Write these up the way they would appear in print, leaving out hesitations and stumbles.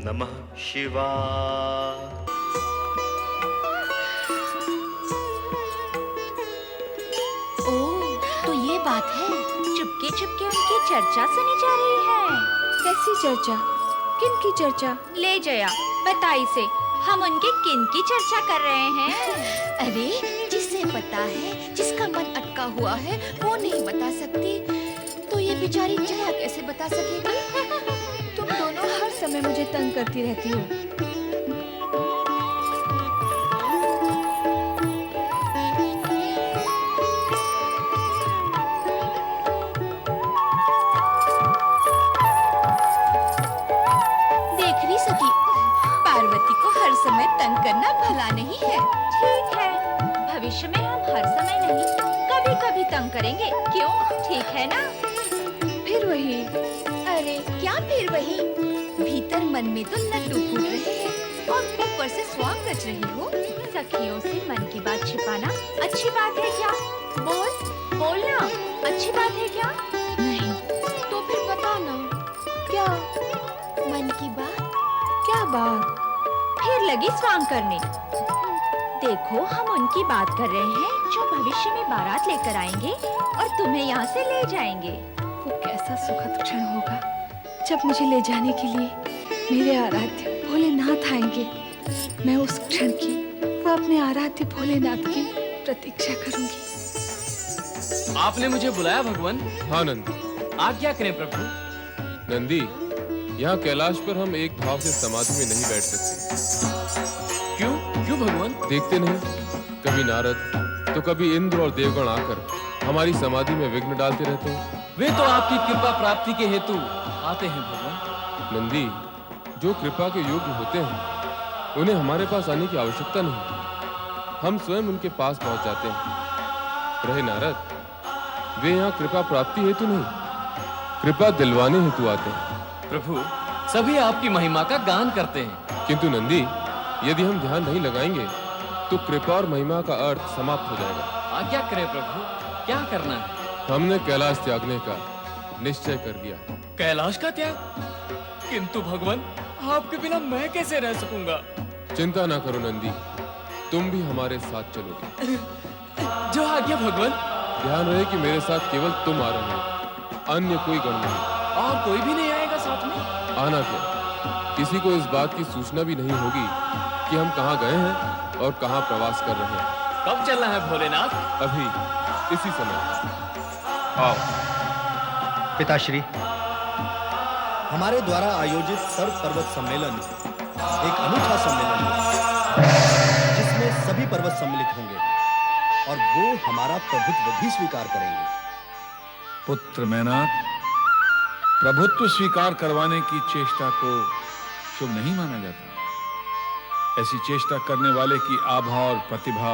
नमः शिवाय। ओह, तो ये बात है, चुपके चुपके उनकी चर्चा सुनी जा रही है। कैसी चर्चा? किन की चर्चा? ले जया, बता इसे, हम उनके किन की चर्चा कर रहे हैं? अरे, जिसे पता है, जिसका मन अटका हुआ है, वो नहीं बता सकती, तो ये बेचारी जया कैसे बता सकेगी? तुम दोनों हर समय मुझे तंग करती रहती हो। देख नहीं सकी, पार्वती को हर समय तंग करना भला नहीं है। ठीक है, भविष्य में हम हर समय नहीं, कभी कभी तंग करेंगे, क्यों? ठीक है ना? फिर वही। अरे क्या फिर वही? भीतर मन में तो लड्डू फूट रहे हैं और ऊपर से स्वांग रच रही हो। सखियों से मन की बात छिपाना अच्छी बात है क्या? बोलना अच्छी बात है क्या? नहीं, तो फिर बताना। क्या? मन की बात? क्या बात? फिर लगी स्वांग करने। देखो, हम उनकी बात कर रहे हैं जो भविष्य में बारात लेकर आएंगे और तुम्हें यहाँ से ले जाएंगे। वो कैसा सुखद क्षण होगा जब मुझे ले जाने के लिए मेरे आराध्य भोलेनाथ आएंगे। मैं उस क्षण की, वो अपने आराध्य भोलेनाथ की प्रतीक्षा करूंगी। आपने मुझे बुलाया भगवान? हाँ नंदी। आज्ञा करें प्रभु। नंदी, यहाँ कैलाश पर हम एक भाव से समाधि में नहीं बैठ सकते। क्यों क्यों भगवान? देखते नहीं, कभी नारद तो कभी इंद्र और देवगण आकर हमारी समाधि में विघ्न डालते रहते हैं। वे तो आपकी कृपा प्राप्ति के हेतु आते हैं भगवान। नंदी, जो कृपा के योग्य होते हैं उन्हें हमारे पास आने की आवश्यकता नहीं, हम स्वयं उनके पास पहुंच जाते हैं। रहे नारद, वे यहाँ कृपा प्राप्ति हेतु नहीं, कृपा दिलवाने हेतु आते हैं। प्रभु, सभी आपकी महिमा का गान करते हैं। किंतु नंदी, यदि हम ध्यान नहीं लगाएंगे तो कृपा और महिमा का अर्थ समाप्त हो जाएगा। आज्ञा करें प्रभु, क्या करना है? हमने कैलाश त्यागने का निश्चय कर दिया। कैलाश का त्याग? किंतु भगवान, आपके बिना मैं कैसे रह सकूंगा? चिंता ना करो नंदी, तुम भी हमारे साथ चलोगे। जो आज्ञा भगवान। ध्यान रहे कि मेरे साथ केवल तुम आ रहे हो, अन्य कोई गण नहीं। और कोई भी नहीं आएगा साथ में? आना क्या, किसी को इस बात की सूचना भी नहीं होगी कि हम कहाँ गए हैं और कहाँ प्रवास कर रहे हैं। कब चलना है भोलेनाथ? अभी इसी समय। आओ। पिताश्री, हमारे द्वारा आयोजित सर्व पर्वत सम्मेलन एक अनूठा सम्मेलन है जिसमें सभी पर्वत सम्मिलित होंगे और वो हमारा प्रभुत्व भी स्वीकार करेंगे। पुत्र मैनाक, प्रभुत्व स्वीकार करवाने की चेष्टा को शुभ नहीं माना जाता। ऐसी चेष्टा करने वाले की आभा और प्रतिभा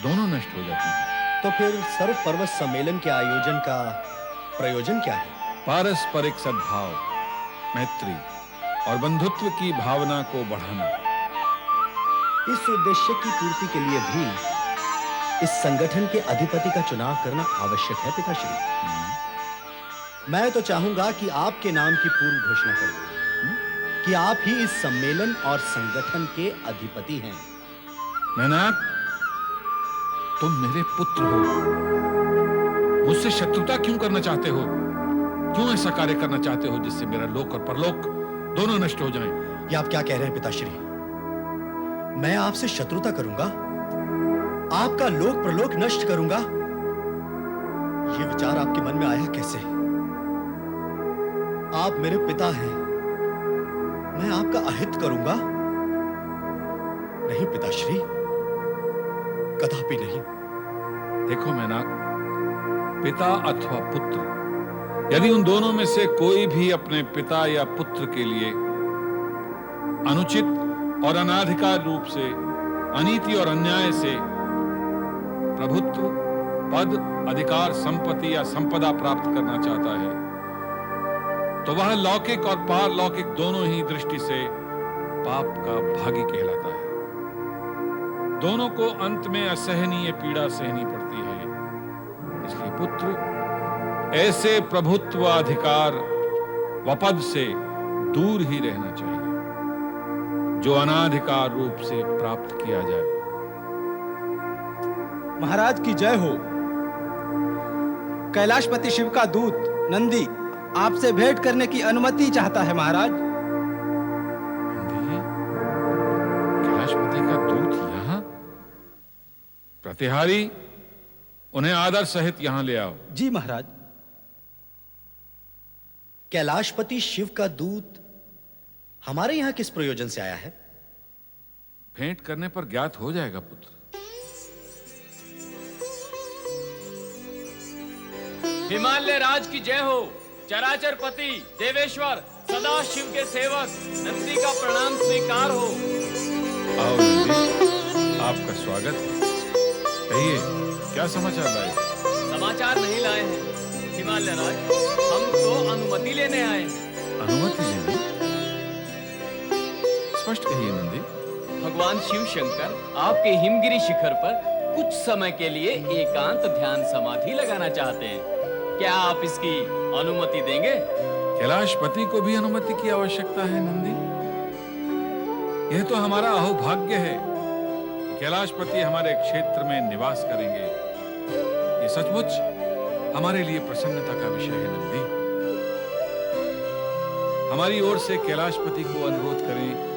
दोनों नष्ट हो जाती हैं। तो फिर सर्व पर्वत सम्मेलन के आयोजन का प्रयोजन क्या है? पारस्परिक सद्भाव, मैत्री और बंधुत्व की भावना को बढ़ाना। इस उद्देश्य की पूर्ति के लिए भी इस संगठन के अधिपति का चुनाव करना आवश्यक है पिताश्री। मैं तो चाहूंगा कि आपके नाम की पूर्व घोषणा कर दूं कि आप ही इस सम्मेलन और संगठन के अधिपति हैं। मैनाक, तुम मेरे पुत्र हो, मुझसे शत्रुता क्यों करना चाहते हो? क्यों ऐसा कार्य करना चाहते हो जिससे मेरा लोक और परलोक दोनों नष्ट हो जाएं? ये आप क्या कह रहे हैं पिताश्री? मैं आपसे शत्रुता करूंगा? आपका लोक प्रलोक नष्ट करूंगा? ये विचार आपके मन में आया कैसे? आप मेरे पिता हैं, मैं आपका अहित करूंगा? नहीं पिताश्री, कदापि नहीं। देखो मैनाक, पिता अथवा पुत्र, यदि उन दोनों में से कोई भी अपने पिता या पुत्र के लिए अनुचित और अनाधिकार रूप से, अनीति और अन्याय से प्रभुत्व, पद, अधिकार, संपत्ति या संपदा प्राप्त करना चाहता है, तो वह लौकिक और पारलौकिक दोनों ही दृष्टि से पाप का भागी कहलाता है। दोनों को अंत में असहनीय पीड़ा सहनी पड़ती है। इसलिए पुत्र ऐसे प्रभुत्व, अधिकार व पद से दूर ही रहना चाहिए। जो अनाधिकार रूप से प्राप्त किया जाए। महाराज की जय हो। कैलाशपति शिव का दूत नंदी आपसे भेंट करने की अनुमति चाहता है महाराज। नंदी, कैलाशपति का दूत यहाँ? प्रतिहारी, उन्हें आदर सहित यहां ले आओ। जी महाराज। कैलाशपति शिव का दूत हमारे यहां किस प्रयोजन से आया है? भेंट करने पर ज्ञात हो जाएगा पुत्र। हिमालय राज की जय हो। चराचर पति देवेश्वर सदा शिव के सेवक नंदी का प्रणाम स्वीकार हो। आओ नंदी, आपका स्वागत है। कहिए, क्या समाचार लाए? समाचार नहीं लाए हैं हिमालय राज, हम तो अनुमति लेने आए हैं। अनुमति लेने? स्पष्ट कहिए नंदी। भगवान शिव शंकर आपके हिमगिरी शिखर पर कुछ समय के लिए एकांत ध्यान समाधि लगाना चाहते हैं। क्या आप इसकी अनुमति देंगे? कैलाशपति को भी अनुमति की आवश्यकता है नंदी। यह तो हमारा अहोभाग्य है कि कैलाशपति हमारे क्षेत्र में निवास करेंगे। ये सचमुच हमारे लिए प्रसन्नता का विषय है नंदी। हमारी ओर से कैलाशपति को अनुरोध करें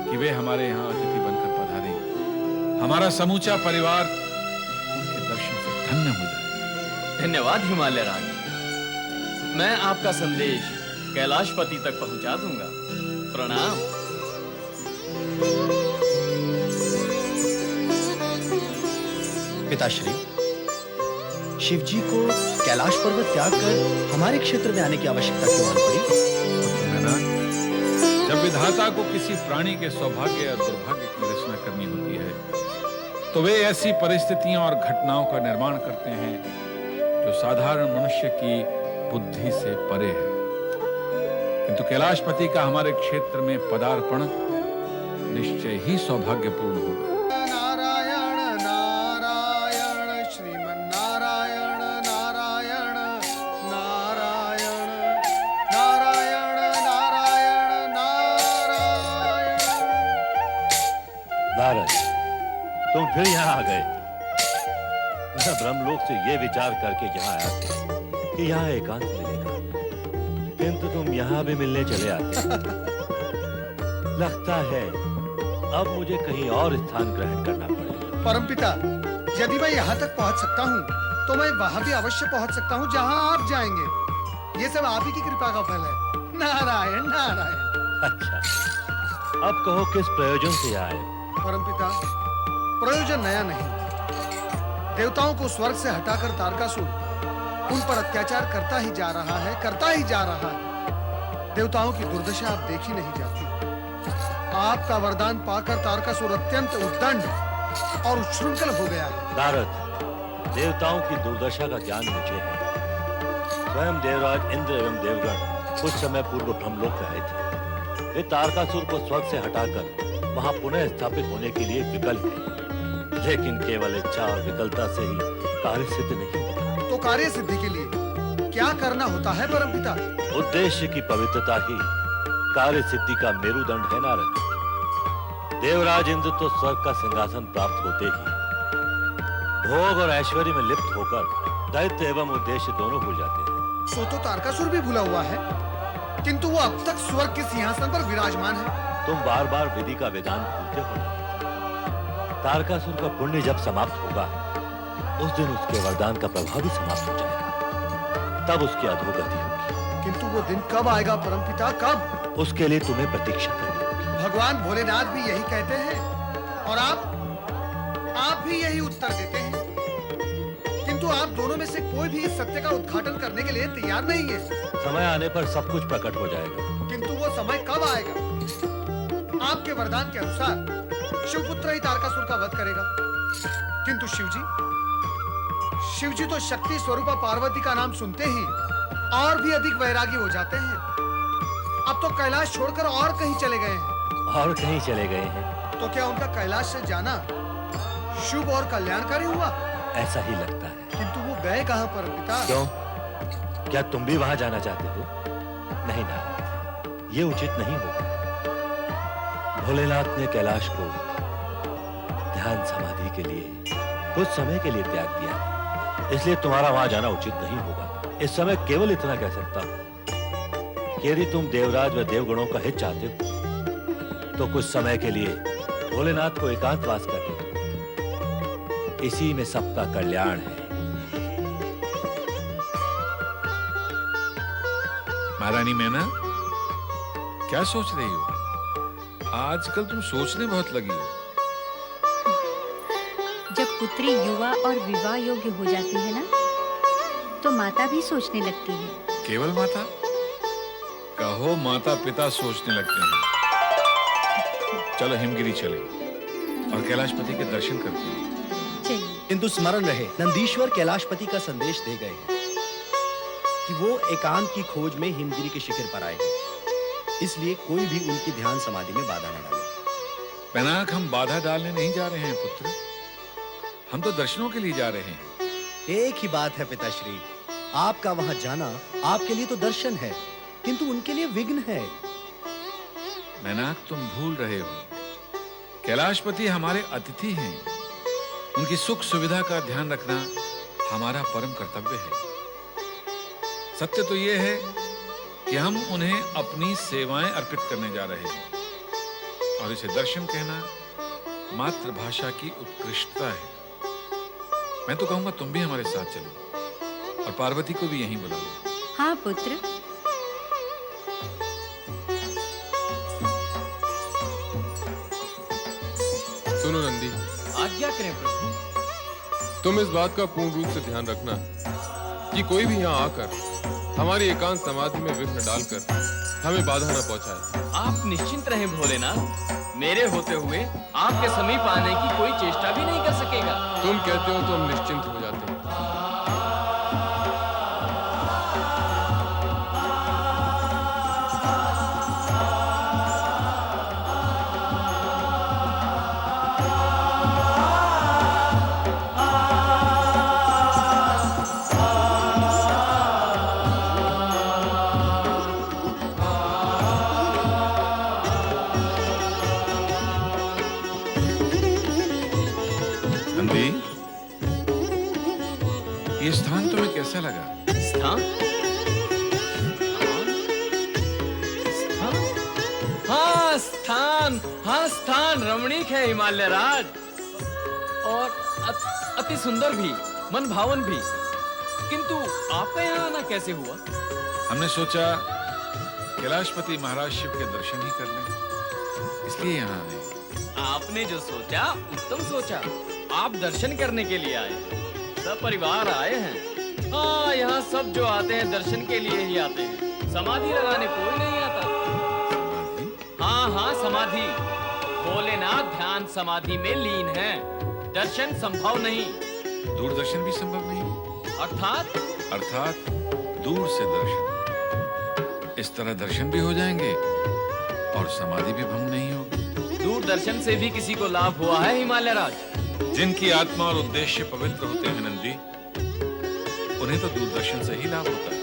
कि वे हमारे यहाँ अतिथि बनकर पधारें। हमारा समूचा परिवार उनके दर्शन से धन्य हो जाए। धन्यवाद हिमालय राज, मैं आपका संदेश कैलाशपति तक पहुंचा दूंगा। प्रणाम। पिताश्री, शिवजी को कैलाश पर्वत त्याग कर हमारे क्षेत्र में आने की आवश्यकता क्यों आन पड़ी? जब विधाता को किसी प्राणी के सौभाग्य या दुर्भाग्य की रचना करनी होती है तो वे ऐसी परिस्थितियों और घटनाओं का निर्माण करते हैं जो साधारण मनुष्य की बुद्धि से परे है। किंतु कैलाशपति का हमारे क्षेत्र में पदार्पण निश्चय ही सौभाग्यपूर्ण होगा। नारायण नारायण श्रीमन्नारायण नारायण नारायण नारायण नारायण नारायण। नारद, तुम फिर यहाँ आ गए। मैं ब्रह्मलोक से ये विचार करके यहाँ आया था कि यहाँ एकांत मिलेगा, किंतु तुम यहाँ भी मिलने चले आते। लगता है अब मुझे कहीं और स्थान ग्रहण करना पड़ेगा। परमपिता, यदि मैं यहाँ तक पहुँच सकता हूँ तो मैं वहाँ भी अवश्य पहुँच सकता हूँ जहाँ आप जाएंगे। ये सब आप ही की कृपा का फल है। नारायण नारायण। अच्छा, अब कहो किस प्रयोजन से आए? परमपिता, प्रयोजन नया नहीं। देवताओं को स्वर्ग से हटाकर तारकासुर उन पर अत्याचार करता ही जा रहा है, करता ही जा रहा है। देवताओं की दुर्दशा अब देखी नहीं जाती। आपका वरदान पाकर तारकासुर अत्यंत उद्दंड और उच्छृंखल हो गया है। नारद, देवताओं की दुर्दशा का ज्ञान मुझे है। स्वयं देवराज इंद्र एवं देवगण कुछ समय पूर्व ब्रह्मलोक में आए थे। वे तारकासुर को स्वर्ग से हटाकर वहां पुनः स्थापित होने के लिए विकल हैं। लेकिन केवल इच्छा और विकलता से ही कार्य सिद्ध नहीं होता। तो कार्य सिद्धि के लिए क्या करना होता है परमपिता? उद्देश्य की पवित्रता ही कार्य सिद्धि का मेरुदंड है नारद। देवराज इंद्र तो स्वर्ग का सिंहासन प्राप्त होते ही भोग और ऐश्वर्य में लिप्त होकर दैत्य एवं उद्देश्य दोनों भूल जाते हैं। सो तो तारकासुर भी भूला हुआ है, किंतु वो अब तक स्वर्ग के सिंहासन पर विराजमान है। तुम बार बार विधि का वेदांत भूलते हो। तारकासुर का पुण्य जब समाप्त होगा उस दिन उसके वरदान का प्रभाव भी समाप्त हो जाएगा। तब उसकी अधोगति होगी। किंतु वो दिन कब आएगा परमपिता, कब? उसके लिए तुम्हें प्रतीक्षा करनी होगी। भगवान भोलेनाथ भी यही कहते हैं और आप भी यही उत्तर देते हैं। किंतु आप दोनों में से कोई भी इस सत्य का उद्घाटन करने के लिए तैयार नहीं है। समय आने पर सब कुछ प्रकट हो जाएगा। किंतु वो समय कब आएगा? आपके वरदान के अनुसार शिवपुत्र ही तारकासुर का वध करेगा, किंतु शिवजी तो शक्ति स्वरूपा पार्वती का नाम सुनते ही और भी अधिक वैरागी हो जाते हैं। अब तो कैलाश छोड़कर और कहीं चले गए हैं। और कहीं चले गए हैं? तो क्या उनका कैलाश से जाना शुभ और कल्याणकारी हुआ? ऐसा ही लगता है। किंतु वो गए कहां परमपिता? क्यों? क्या तुम भी वहां जाना चाहते हो? नहीं नारद, ये उचित नहीं होगा। भोलेनाथ ने कैलाश को ध्यान समाधि के लिए कुछ समय के लिए त्याग दिया है, इसलिए तुम्हारा वहां जाना उचित नहीं होगा। इस समय केवल इतना कह सकता हूं कि यदि तुम देवराज व देवगणों का हित चाहते हो तो कुछ समय के लिए भोलेनाथ को एकांतवास कर दो। इसी में सबका कल्याण है। महारानी मैना, क्या सोच रही हो? आजकल तुम सोचने बहुत लगी हो। जब पुत्री युवा और विवाह योग्य हो जाती है ना, तो माता भी सोचने लगती है। केवल माता? कहो माता पिता सोचने लगते हैं। चलो हिमगिरी चले और कैलाशपति के दर्शन करते हैं। चलिए। किंतु स्मरण रहे, नंदीश्वर कैलाशपति का संदेश दे गए हैं कि वो एकांत की खोज में हिमगिरी के शिखर पर आए हैं, इसलिए कोई भी उनकी ध्यान समाधि में बाधा न डाले। पैनाक, हम बाधा डालने नहीं जा रहे हैं पुत्र, हम तो दर्शनों के लिए जा रहे हैं। एक ही बात है पिताश्री, आपका वहां जाना आपके लिए तो दर्शन है, किंतु उनके लिए विघ्न है। मैनाक, तुम भूल रहे हो, कैलाशपति हमारे अतिथि हैं। उनकी सुख सुविधा का ध्यान रखना हमारा परम कर्तव्य है। सत्य तो यह है कि हम उन्हें अपनी सेवाएं अर्पित करने जा रहे हैं, और इसे दर्शन कहना मातृभाषा की उत्कृष्टता है। मैं तो कहूंगा तुम भी हमारे साथ चलो और पार्वती को भी यहीं बुला लो। हाँ पुत्र। सुनो नंदी, आज्ञा करें प्रभु। तुम इस बात का पूर्ण रूप से ध्यान रखना कि कोई भी यहाँ आकर हमारी एकांत समाधि में विघ्न डालकर हमें बाधा न पहुंचाए। आप निश्चिंत रहें भोलेनाथ, मेरे होते हुए आपके समीप आने की कोई चेष्टा भी नहीं कर सकेगा। तुम कहते हो तो हम निश्चिंत हो जाते हैं। नंदी, ये स्थान तुम्हें कैसा लगा? स्थान? हाँ स्थान, हाँ स्थान रमणीक है हिमालय राज, और अति सुंदर भी, मन भावन भी। किंतु आपका यहाँ आना कैसे हुआ? हमने सोचा कैलाशपति महाराज शिव के दर्शन ही कर लें, इसलिए यहाँ आए। आपने जो सोचा उत्तम सोचा। आप दर्शन करने के लिए आए, सब परिवार आए हैं। हाँ, यहाँ सब जो आते हैं दर्शन के लिए ही आते हैं, समाधि लगाने कोई नहीं आता। हाँ हाँ समाधि, भोलेनाथ ध्यान समाधि में लीन है, दर्शन संभव नहीं। दूरदर्शन भी संभव नहीं? अर्थात दूर से दर्शन। इस तरह दर्शन भी हो जाएंगे और समाधि भी भंग नहीं होगी। दूरदर्शन से भी किसी को लाभ हुआ है हिमालय राज? जिनकी आत्मा और उद्देश्य पवित्र होते हैं नंदी, उन्हें तो दूरदर्शन से ही लाभ होता है।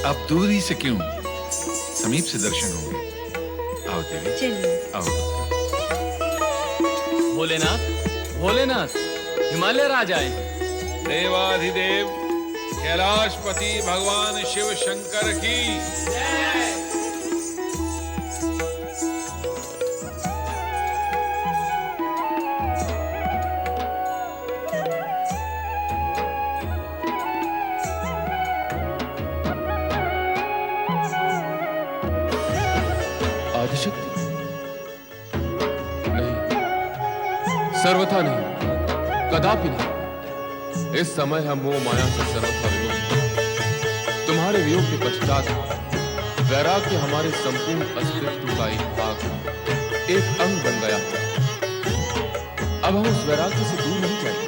अब दूरी से क्यों, समीप से दर्शन होंगे। आओ देवी, चलिए। आओ। भोलेनाथ, भोलेनाथ, हिमालय राज आए। देवाधिदेव कैलाशपति भगवान शिव शंकर की आदिशक्ति? नहीं, सर्वथा नहीं, कदापि नहीं। इस समय हम मोह माया से सर्वथा विमुक्त हैं। तुम्हारे वियोग के पश्चात वैराग्य हमारे संपूर्ण अस्तित्व का एक भाग, एक अंग बन गया। अब हम उस वैराग्य से दूर नहीं जाएंगे।